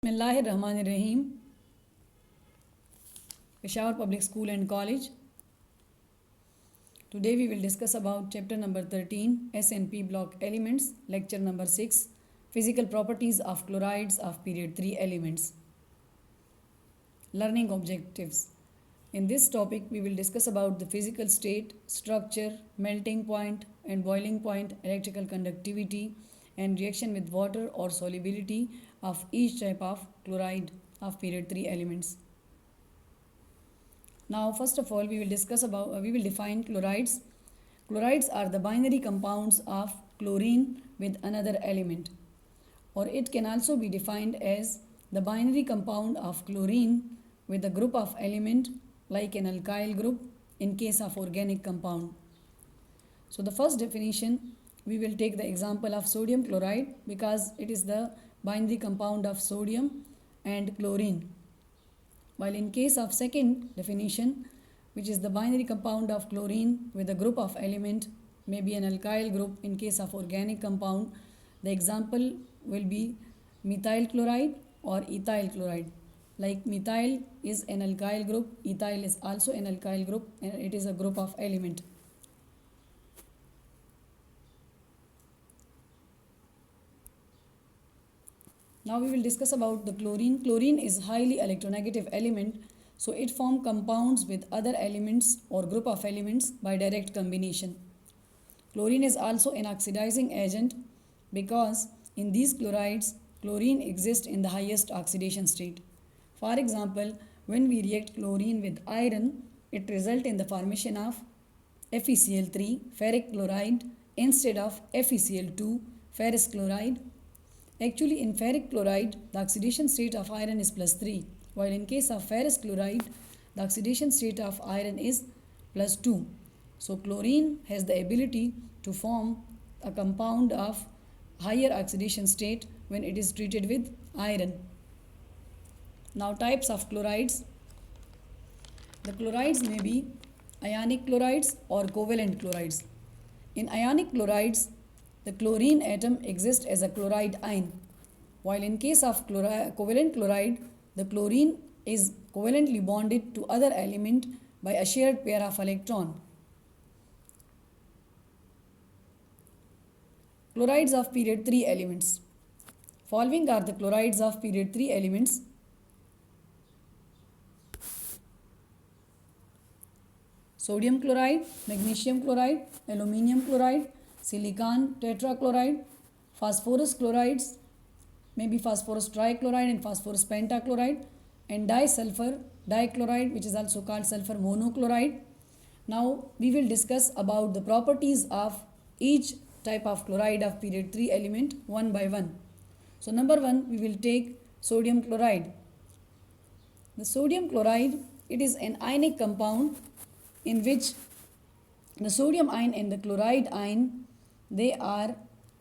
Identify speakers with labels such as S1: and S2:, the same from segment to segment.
S1: Bismillahirrahmanirrahim. Peshawar Public School and College. Today we will discuss about chapter number 13, S&P block elements, lecture number 6, physical properties of chlorides of period 3 elements. Learning objectives. In this topic we will discuss about the physical state, structure, melting point and boiling point, electrical conductivity and reaction with water or solubility of each type of chloride of period 3 elements. Now first of all we will define chlorides. Chlorides are the binary compounds of chlorine with another element, or it can also be defined as the binary compound of chlorine with a group of element like an alkyl group in case of organic compound. So the first definition, we will take the example of sodium chloride because it is the binary compound of sodium and chlorine. While in case of second definition, which is the binary compound of chlorine with a group of element, maybe an alkyl group in case of organic compound, the example will be methyl chloride or ethyl chloride. Like methyl is an alkyl group, ethyl is also an alkyl group, and it is a group of element. Now we will discuss about the chlorine. Chlorine is highly electronegative element, so it forms compounds with other elements or group of elements by direct combination. Chlorine is also an oxidizing agent because in these chlorides, chlorine exists in the highest oxidation state. For example, when we react chlorine with iron, it results in the formation of FeCl3, ferric chloride, instead of FeCl2, ferrous chloride. Actually, in ferric chloride, the oxidation state of iron is +3, while in case of ferrous chloride, the oxidation state of iron is +2. So, chlorine has the ability to form a compound of higher oxidation state when it is treated with iron. Now, types of chlorides. The chlorides may be ionic chlorides or covalent chlorides. In ionic chlorides, the chlorine atom exists as a chloride ion, while in case of covalent chloride, the chlorine is covalently bonded to other element by a shared pair of electron. Chlorides of period 3 elements. Following are the chlorides of period 3 elements. Sodium chloride, magnesium chloride, aluminium chloride, silicon tetrachloride, phosphorus chlorides, maybe phosphorus trichloride and phosphorus pentachloride, and disulfur dichloride, which is also called sulfur monochloride. Now we will discuss about the properties of each type of chloride of period 3 element one by one. So number 1, we will take sodium chloride. The sodium chloride, it is an ionic compound in which the sodium ion and the chloride ion, they are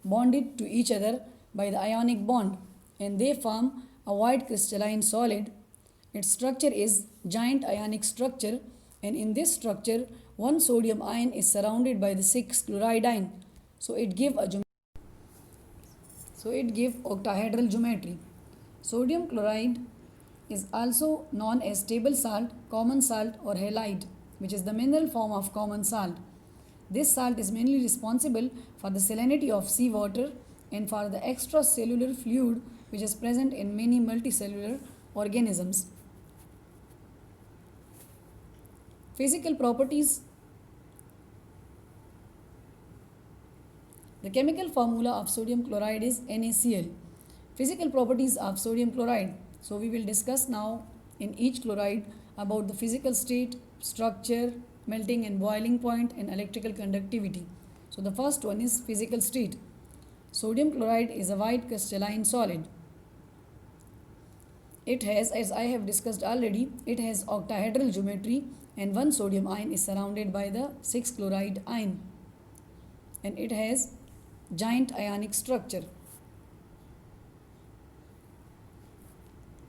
S1: bonded to each other by the ionic bond and they form a white crystalline solid. Its structure is giant ionic structure, and in this structure one sodium ion is surrounded by the 6 chloride ion. So it give octahedral geometry. Sodium chloride is also known as table salt, common salt or halide, which is the mineral form of common salt. This salt is mainly responsible for the salinity of seawater and for the extracellular fluid which is present in many multicellular organisms. Physical properties. The chemical formula of sodium chloride is NaCl. Physical properties of sodium chloride. So we will discuss now in each chloride about the physical state, structure, melting and boiling point, and electrical conductivity. So the first one is physical state. Sodium chloride is a white crystalline solid. It has, as I have discussed already, it has octahedral geometry and one sodium ion is surrounded by the 6 chloride ion, and it has giant ionic structure.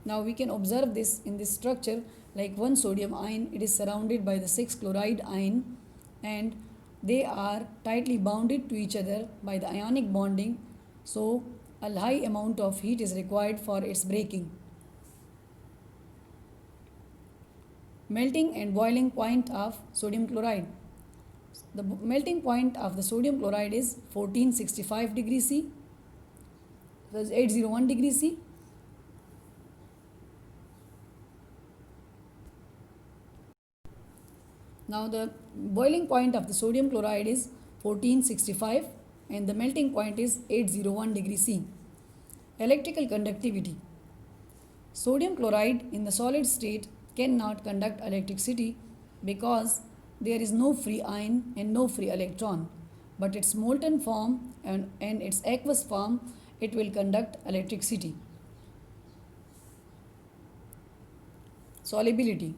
S1: Now we can observe this in this structure, like one sodium ion, it is surrounded by the 6 chloride ion and they are tightly bounded to each other by the ionic bonding, so a high amount of heat is required for its breaking. Melting and boiling point of sodium chloride. The melting point of the sodium chloride is 1465 degrees C, that is 801 degrees C. Now the boiling point of the sodium chloride is 1465 and the melting point is 801 degrees C. Electrical conductivity. Sodium chloride in the solid state cannot conduct electricity because there is no free ion and no free electron, but its molten form and its aqueous form, it will conduct electricity. Solubility.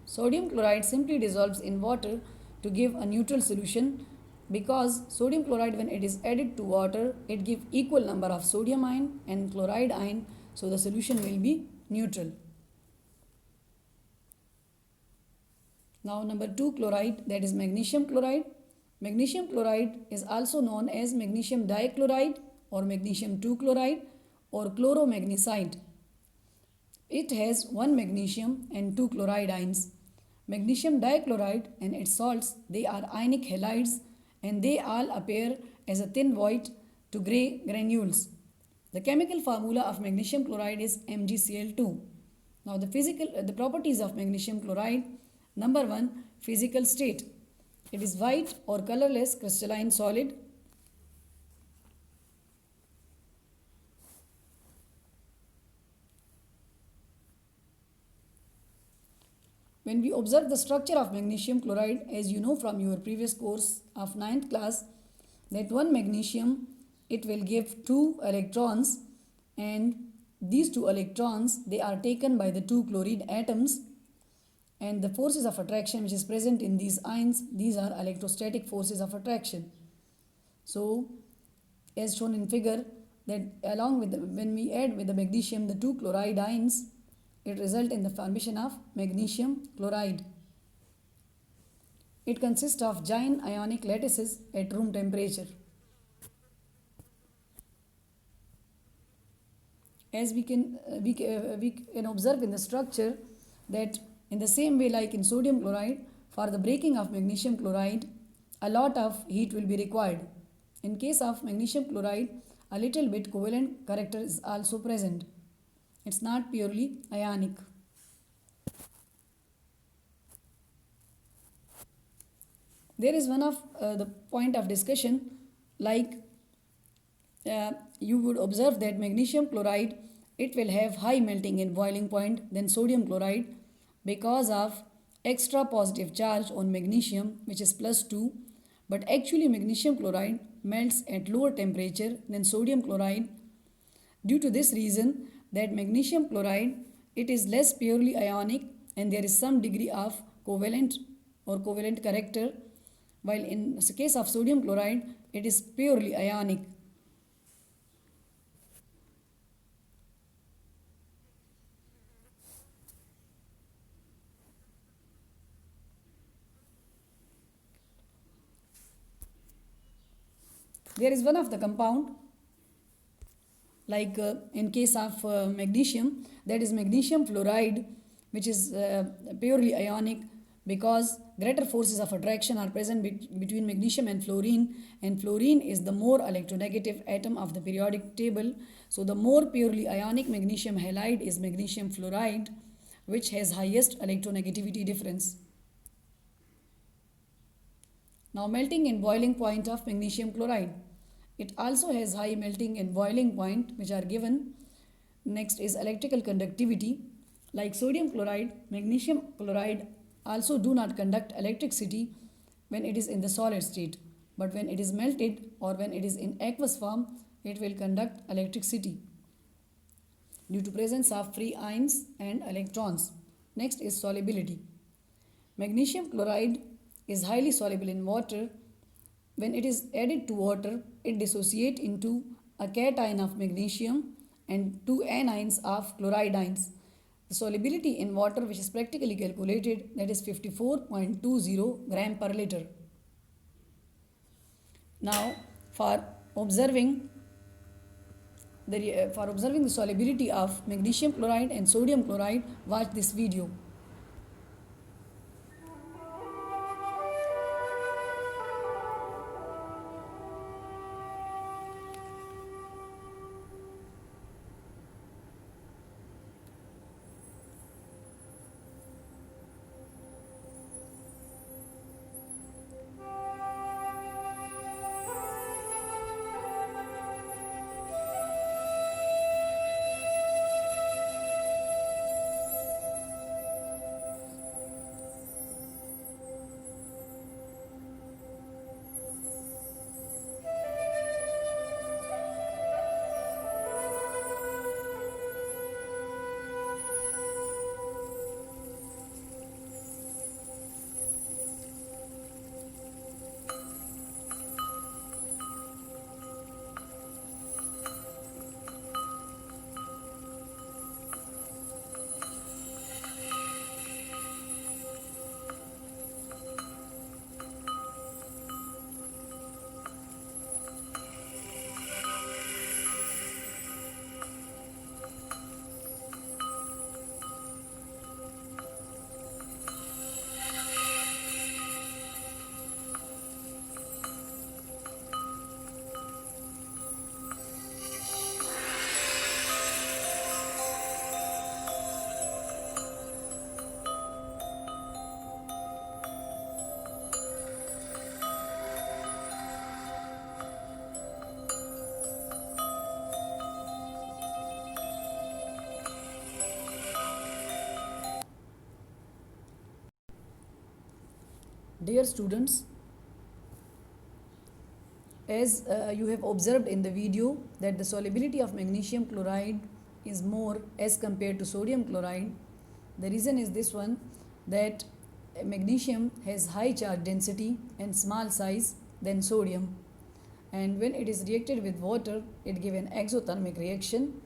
S1: Sodium chloride simply dissolves in water to give a neutral solution, because sodium chloride, when it is added to water, it gives equal number of sodium ion and chloride ion, so the solution will be neutral. Now number 2 chloride, that is magnesium chloride. Magnesium chloride is also known as magnesium dichloride or magnesium 2 chloride or chloromagnesite. It has one magnesium and 2 chloride ions. Magnesium dichloride and its salts, they are ionic halides and they all appear as a thin white to grey granules. The chemical formula of magnesium chloride is MgCl2. Now the properties of magnesium chloride. Number 1, physical state. It is white or colorless crystalline solid. When we observe the structure of magnesium chloride, as you know from your previous course of 9th class, that one magnesium, it will give 2 electrons, and these 2 electrons, they are taken by the 2 chloride atoms, and the forces of attraction which is present in these ions, these are electrostatic forces of attraction. So as shown in figure, that along with when we add with the magnesium the 2 chloride ions, it results in the formation of magnesium chloride. It consists of giant ionic lattices at room temperature. As we can observe in the structure that in the same way like in sodium chloride, for the breaking of magnesium chloride, a lot of heat will be required. In case of magnesium chloride, a little bit covalent character is also present. It's not purely ionic. There is one of the point of discussion, like you would observe that magnesium chloride, it will have high melting and boiling point than sodium chloride because of extra positive charge on magnesium, which is +2, but actually magnesium chloride melts at lower temperature than sodium chloride. Due to this reason, that magnesium chloride, it is less purely ionic and there is some degree of covalent character, while in the case of sodium chloride, it is purely ionic. There is one of the compound, like in case of magnesium, that is magnesium fluoride, which is purely ionic because greater forces of attraction are present between magnesium and fluorine is the more electronegative atom of the periodic table. So the more purely ionic magnesium halide is magnesium fluoride, which has highest electronegativity difference. Now melting and boiling point of magnesium chloride. It also has high melting and boiling point, which are given. Next is electrical conductivity. Like sodium chloride, magnesium chloride also do not conduct electricity when it is in the solid state, but when it is melted or when it is in aqueous form, it will conduct electricity due to presence of free ions and electrons. Next is solubility. Magnesium chloride is highly soluble in water. When it is added to water, it dissociates into a cation of magnesium and 2 anions of chloride ions. The solubility in water, which is practically calculated, that is 54.20 gram per liter. Now, for observing the solubility of magnesium chloride and sodium chloride, watch this video. Dear students, as you have observed in the video that the solubility of magnesium chloride is more as compared to sodium chloride. The reason is this one, that magnesium has high charge density and small size than sodium, and when it is reacted with water it gives an exothermic reaction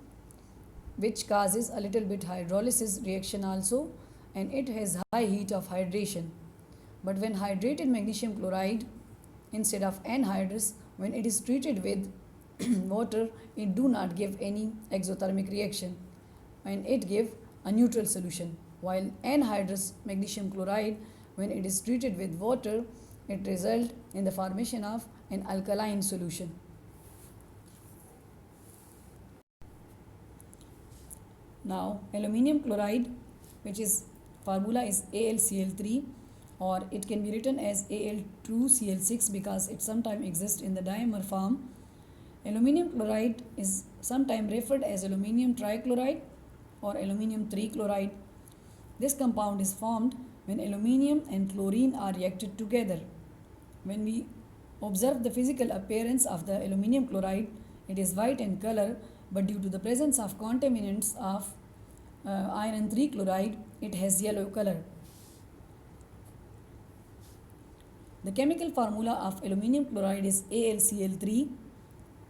S1: which causes a little bit hydrolysis reaction also, and it has high heat of hydration. But when hydrated magnesium chloride instead of anhydrous, when it is treated with water, it do not give any exothermic reaction and it give a neutral solution. While anhydrous magnesium chloride, when it is treated with water, it result in the formation of an alkaline solution. Now aluminium chloride, which is formula is AlCl3, or it can be written as Al2Cl6 because it sometimes exists in the dimer form. Aluminium chloride is sometimes referred as aluminium trichloride or aluminium trichloride. This compound is formed when aluminium and chlorine are reacted together. When we observe the physical appearance of the aluminium chloride, it is white in color, but due to the presence of contaminants of iron trichloride, it has yellow color. The chemical formula of aluminium chloride is AlCl3.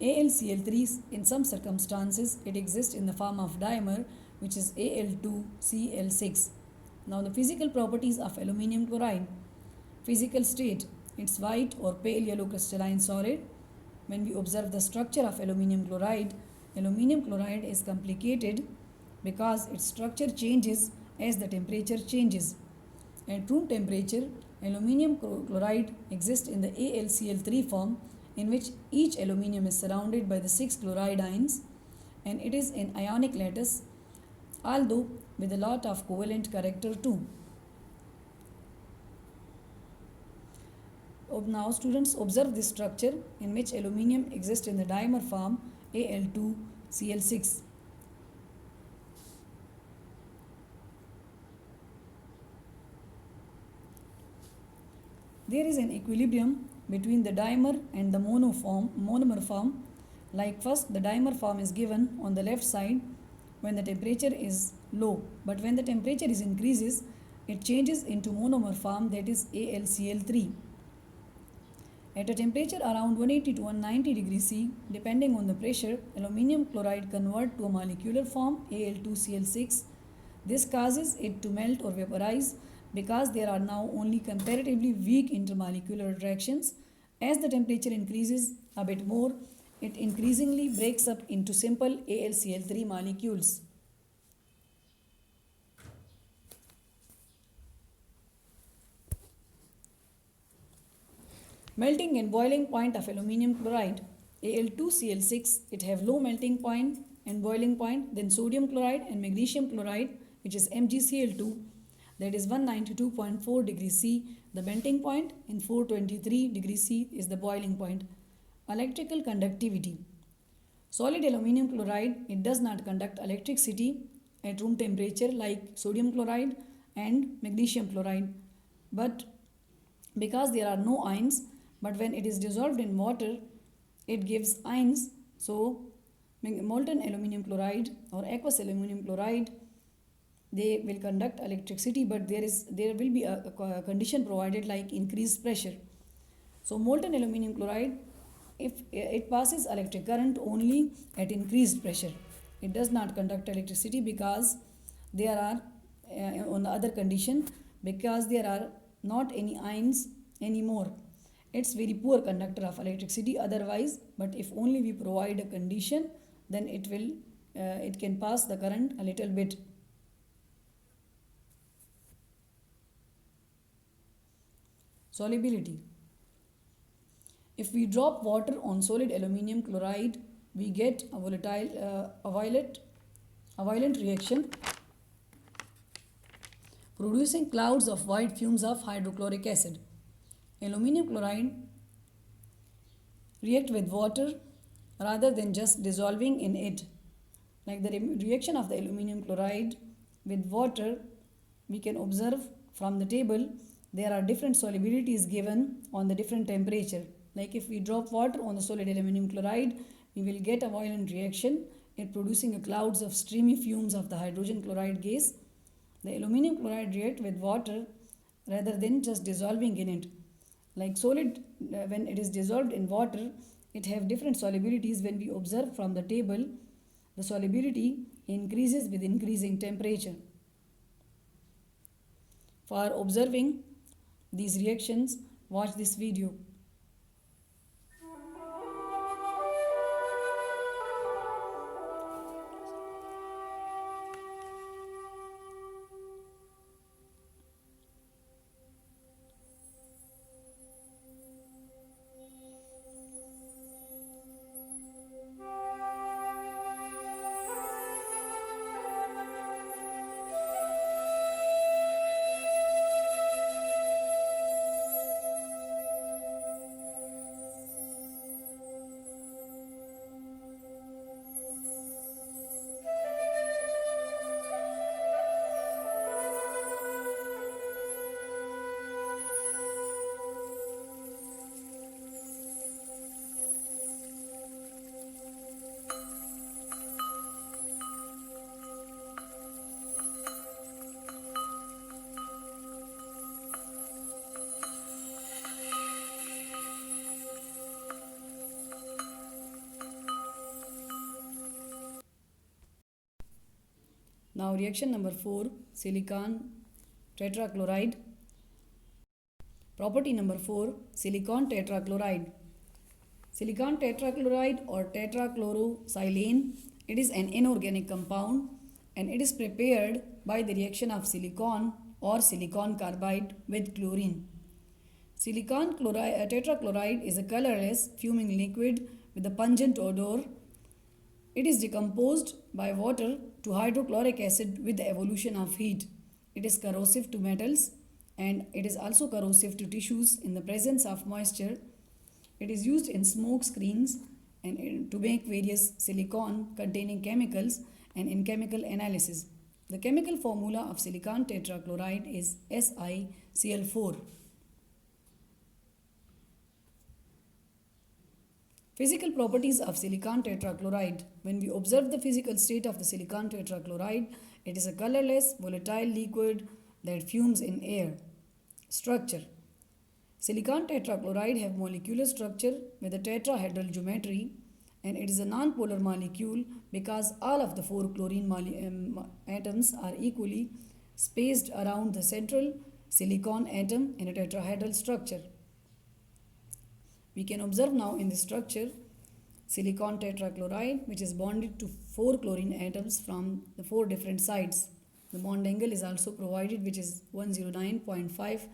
S1: AlCl3, in some circumstances, it exists in the form of dimer, which is Al2Cl6. Now the physical properties of aluminium chloride. Physical state, it's white or pale yellow crystalline solid. When we observe the structure of aluminium chloride is complicated because its structure changes as the temperature changes. At room temperature, aluminium chloride exists in the AlCl3 form, in which each aluminium is surrounded by the 6 chloride ions, and it is in ionic lattice, although with a lot of covalent character too. Now students, observe this structure in which aluminium exists in the dimer form Al2Cl6. There is an equilibrium between the dimer and the monomer form. Like first, the dimer form is given on the left side when the temperature is low, but when the temperature is increases, it changes into monomer form, that is AlCl3. At a temperature around 180 to 190 degrees C, depending on the pressure, aluminium chloride convert to a molecular form Al2Cl6. This causes it to melt or vaporize because there are now only comparatively weak intermolecular attractions. As the temperature increases a bit more, it increasingly breaks up into simple AlCl3 molecules. Melting and boiling point of aluminium chloride. Al2Cl6, it have low melting point and boiling point than sodium chloride and magnesium chloride, which is MgCl2, that is 192.4 degrees C, the melting point, and 423 degrees C is the boiling point. Electrical conductivity. Solid aluminium chloride, it does not conduct electricity at room temperature like sodium chloride and magnesium chloride, but because there are no ions, but when it is dissolved in water, it gives ions. So molten aluminium chloride or aqueous aluminum chloride, they will conduct electricity, but there will be a condition provided like increased pressure. So molten aluminium chloride, if it passes electric current only at increased pressure, it does not conduct electricity because there are on the other condition, because there are not any ions anymore. It's very poor conductor of electricity otherwise, but if only we provide a condition, then it can pass the current a little bit. Solubility. If we drop water on solid aluminium chloride, we get a violent reaction producing clouds of white fumes of hydrochloric acid. Aluminium chloride react with water rather than just dissolving in it. Like the reaction of the aluminium chloride with water, we can observe from the table there are different solubilities given on the different temperature. Like if we drop water on the solid aluminum chloride, we will get a violent reaction in producing a clouds of streamy fumes of the hydrogen chloride gas. The aluminum chloride react with water rather than just dissolving in it. Like solid, when it is dissolved in water, it have different solubilities. When we observe from the table, the solubility increases with increasing temperature. For observing these reactions, watch this video. Now reaction number 4, silicon tetrachloride. Property number 4, silicon tetrachloride. Silicon tetrachloride or tetrachlorosilane, it is an inorganic compound and it is prepared by the reaction of silicon or silicon carbide with chlorine. Silicon tetrachloride is a colorless fuming liquid with a pungent odor. It is decomposed by water to hydrochloric acid with the evolution of heat. It is corrosive to metals and it is also corrosive to tissues in the presence of moisture. It is used in smoke screens and to make various silicon containing chemicals and in chemical analysis. The chemical formula of silicon tetrachloride is SiCl4. Physical properties of silicon tetrachloride. When we observe the physical state of the silicon tetrachloride, it is a colorless, volatile liquid that fumes in air. Structure. Silicon tetrachloride have molecular structure with a tetrahedral geometry and it is a non-polar molecule because all of the 4 chlorine atoms are equally spaced around the central silicon atom in a tetrahedral structure. We can observe now in this structure silicon tetrachloride which is bonded to 4 chlorine atoms from the 4 different sides. The bond angle is also provided which is 109.5,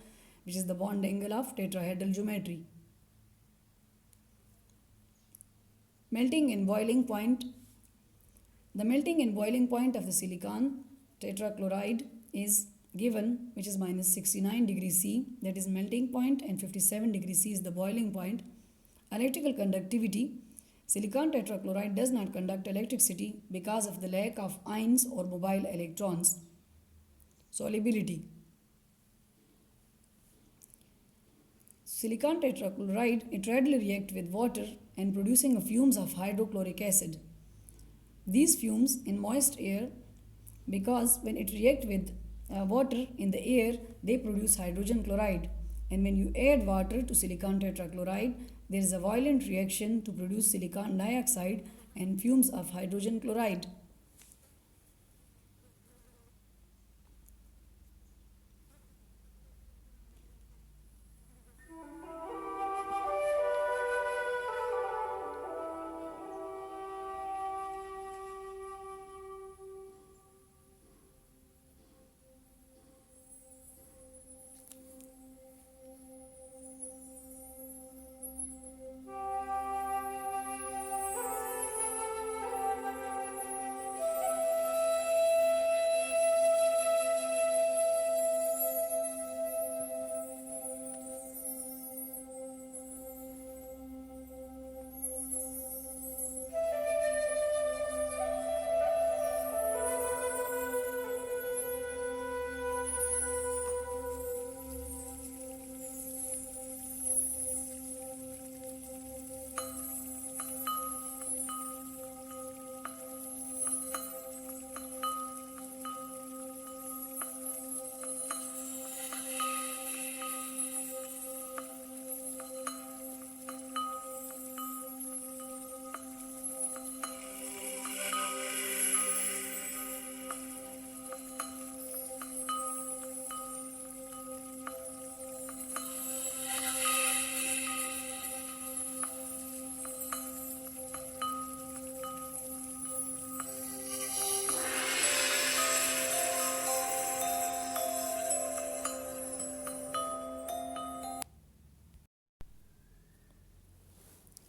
S1: which is the bond angle of tetrahedral geometry. Melting and boiling point. The melting and boiling point of the silicon tetrachloride is given which is minus 69 degrees C, that is melting point, and 57 degrees C is the boiling point. Electrical conductivity. Silicon tetrachloride does not conduct electricity because of the lack of ions or mobile electrons. Solubility. Silicon tetrachloride, it readily reacts with water and producing fumes of hydrochloric acid. These fumes in moist air, because when it reacts with water in the air, they produce hydrogen chloride. And when you add water to silicon tetrachloride, there is a violent reaction to produce silicon dioxide and fumes of hydrogen chloride.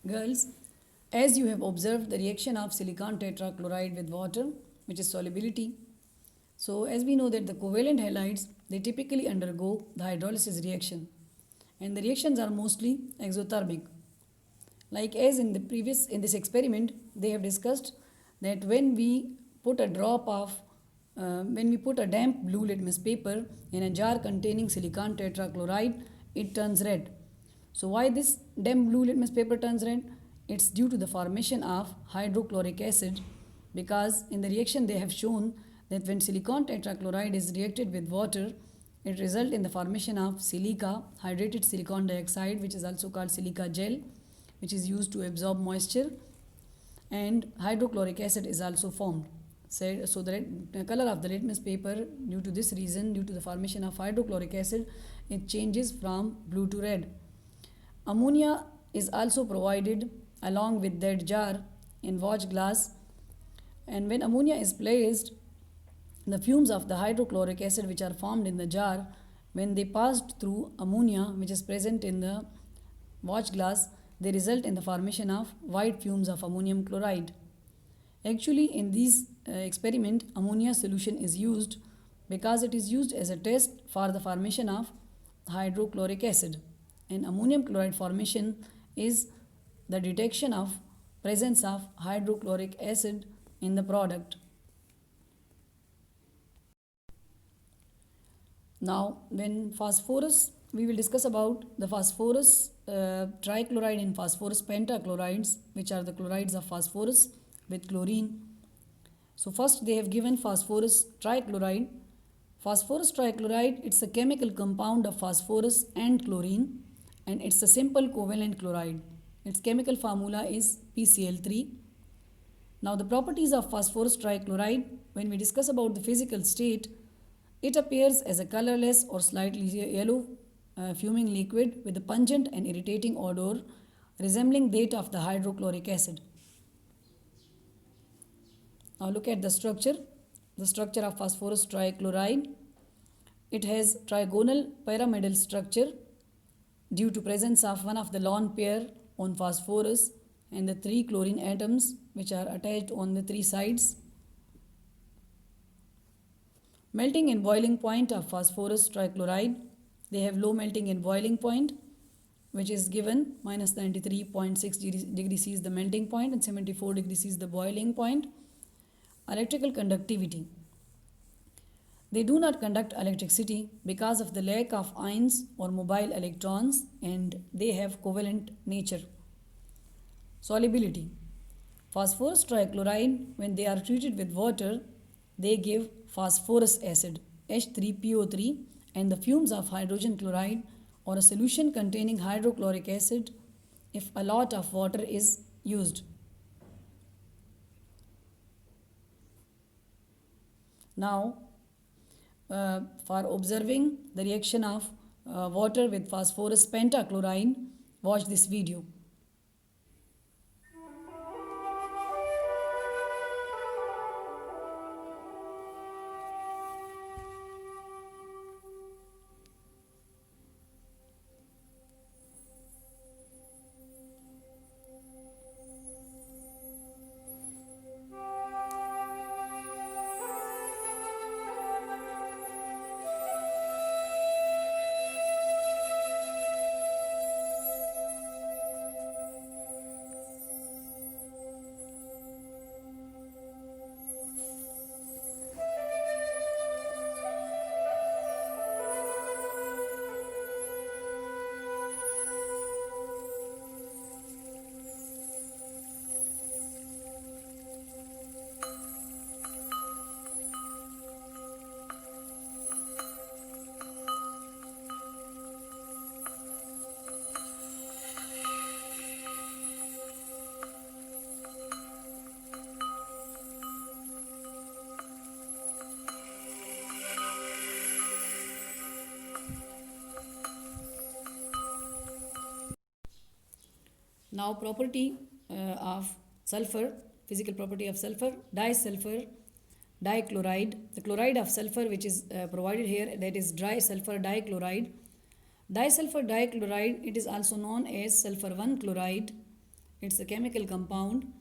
S1: Girls, as you have observed the reaction of silicon tetrachloride with water, which is solubility. So as we know that the covalent halides, they typically undergo the hydrolysis reaction, and the reactions are mostly exothermic. Like as in this experiment, they have discussed that when we put a damp blue litmus paper in a jar containing silicon tetrachloride, it turns red. So why this damp blue litmus paper turns red? It's due to the formation of hydrochloric acid, because in the reaction they have shown that when silicon tetrachloride is reacted with water, it results in the formation of silica, hydrated silicon dioxide, which is also called silica gel, which is used to absorb moisture, and hydrochloric acid is also formed. So the color of the litmus paper, due to this reason, due to the formation of hydrochloric acid, it changes from blue to red. Ammonia is also provided along with that jar in watch glass, and when ammonia is placed, the fumes of the hydrochloric acid which are formed in the jar, when they passed through ammonia which is present in the watch glass, they result in the formation of white fumes of ammonium chloride. Actually, in this experiment, ammonia solution is used because it is used as a test for the formation of hydrochloric acid, and ammonium chloride formation is the detection of presence of hydrochloric acid in the product. Now, when phosphorus, we will discuss about the phosphorus trichloride and phosphorus pentachlorides, which are the chlorides of phosphorus with chlorine. So first they have given phosphorus trichloride. Phosphorus trichloride, it's a chemical compound of phosphorus and chlorine, and it's a simple covalent chloride. Its chemical formula is PCl3. Now the properties of phosphorus trichloride, when we discuss about the physical state, it appears as a colorless or slightly yellow fuming liquid with a pungent and irritating odor resembling that of the hydrochloric acid. Now look at the structure of phosphorus trichloride. It has trigonal pyramidal structure due to presence of one of the lone pair on phosphorus and the 3 chlorine atoms which are attached on the 3 sides. Melting and boiling point of phosphorus trichloride, they have low melting and boiling point, which is given minus 93.6 degrees C is the melting point and 74 degrees C is the boiling point. Electrical conductivity. They do not conduct electricity because of the lack of ions or mobile electrons, and they have covalent nature. Solubility. Phosphorus trichloride, when they are treated with water, they give phosphorus acid H3PO3 and the fumes of hydrogen chloride or a solution containing hydrochloric acid if a lot of water is used. Now, for observing the reaction of water with phosphorus pentachloride, watch this video. Now property of sulfur, physical property of sulfur, disulfur dichloride. The chloride of sulfur which is provided here, that is dry sulfur dichloride. Disulfur dichloride, it is also known as sulfur 1 chloride, It's a chemical compound.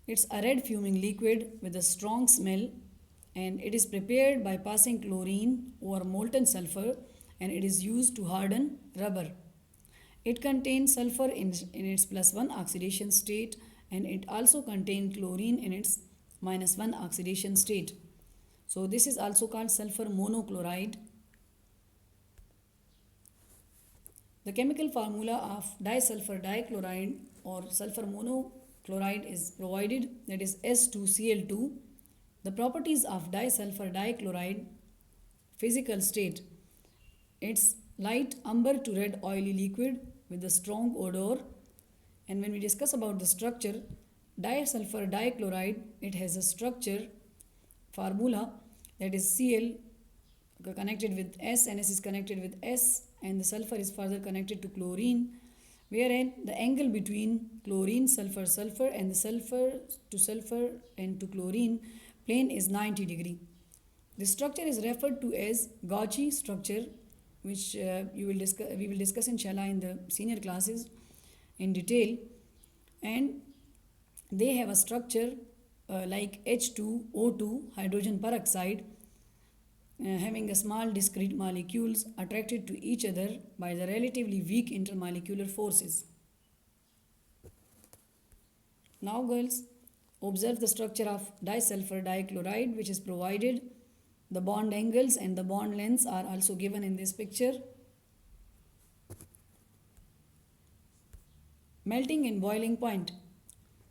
S1: It's a red fuming liquid with a strong smell, and it is prepared by passing chlorine over molten sulfur, and it is used to harden rubber. It contains sulfur in its +1 oxidation state, and it also contains chlorine in its -1 oxidation state. So this is also called sulfur monochloride. The chemical formula of disulfur dichloride or sulfur monochloride is provided, that is S2Cl2. The properties of disulfur dichloride: physical state, it's light amber to red oily liquid with a strong odor. And when we discuss about the structure, disulfur dichloride, it has a structure formula, that is Cl connected with S, and S is connected with S, and the sulfur is further connected to chlorine, wherein the angle between chlorine, sulfur, sulfur, and the sulfur and to chlorine plane is 90 degree. This structure is referred to as Gauche structure, which we will discuss inshallah in the senior classes in detail. And they have a structure like H2O2, hydrogen peroxide, having a small discrete molecules attracted to each other by the relatively weak intermolecular forces. Now girls, observe the structure of disulfur dichloride, which is provided. The bond angles and the bond lengths are also given in this picture. Melting and boiling point.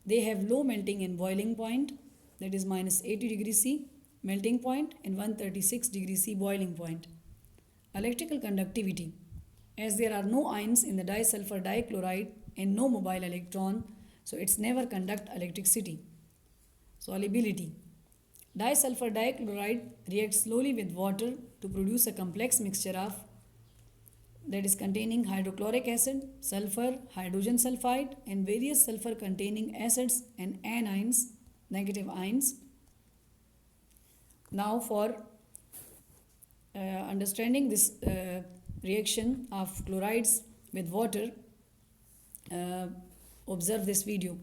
S1: They have low melting and boiling point, that is -80 degrees C melting point and 136 degrees C boiling point. Electrical conductivity. As there are no ions in the disulfur dichloride and no mobile electron, so it's never conduct electricity. Solubility. Disulfur dichloride reacts slowly with water to produce a complex mixture of, that is containing hydrochloric acid, sulfur, hydrogen sulfide, and various sulfur containing acids and anions, negative ions. Now for understanding this reaction of chlorides with water, observe this video.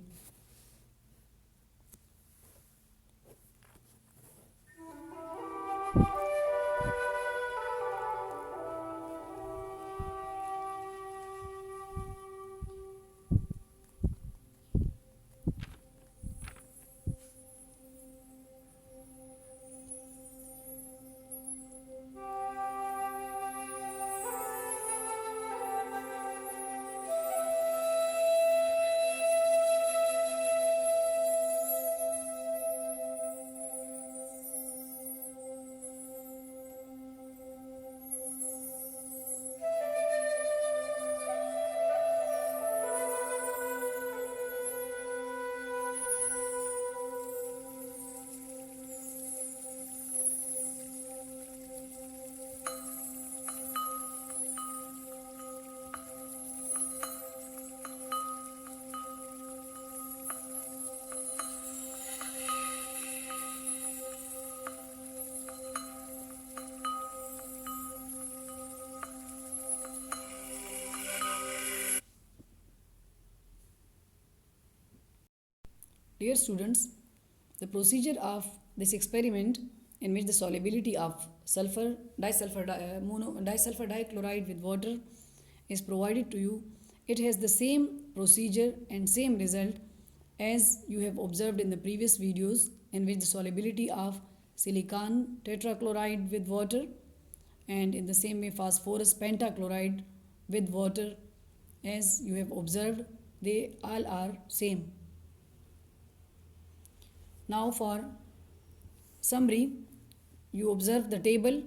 S1: Dear students, the procedure of this experiment, in which the solubility of disulfur dichloride with water is provided to you, it has the same procedure and same result as you have observed in the previous videos, in which the solubility of silicon tetrachloride with water, and in the same way phosphorus pentachloride with water, as you have observed, they all are same. Now for summary, you observe the table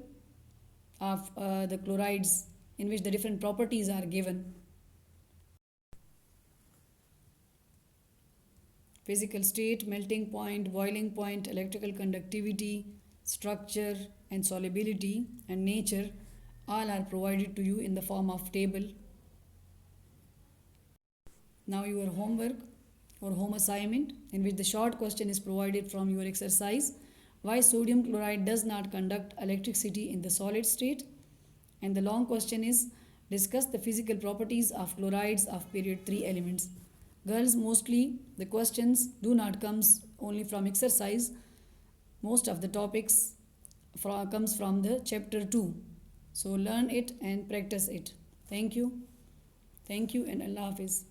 S1: of the chlorides, in which the different properties are given. Physical state, melting point, boiling point, electrical conductivity, structure and solubility and nature, all are provided to you in the form of table. Now your homework or home assignment, in which the short question is provided from your exercise: why sodium chloride does not conduct electricity in the solid state? And the long question is: discuss the physical properties of chlorides of period 3 elements. Girls, mostly the questions do not comes only from exercise. Most of the topics comes from the chapter 2. So learn it and practice it. Thank you. Thank you and Allah Hafiz.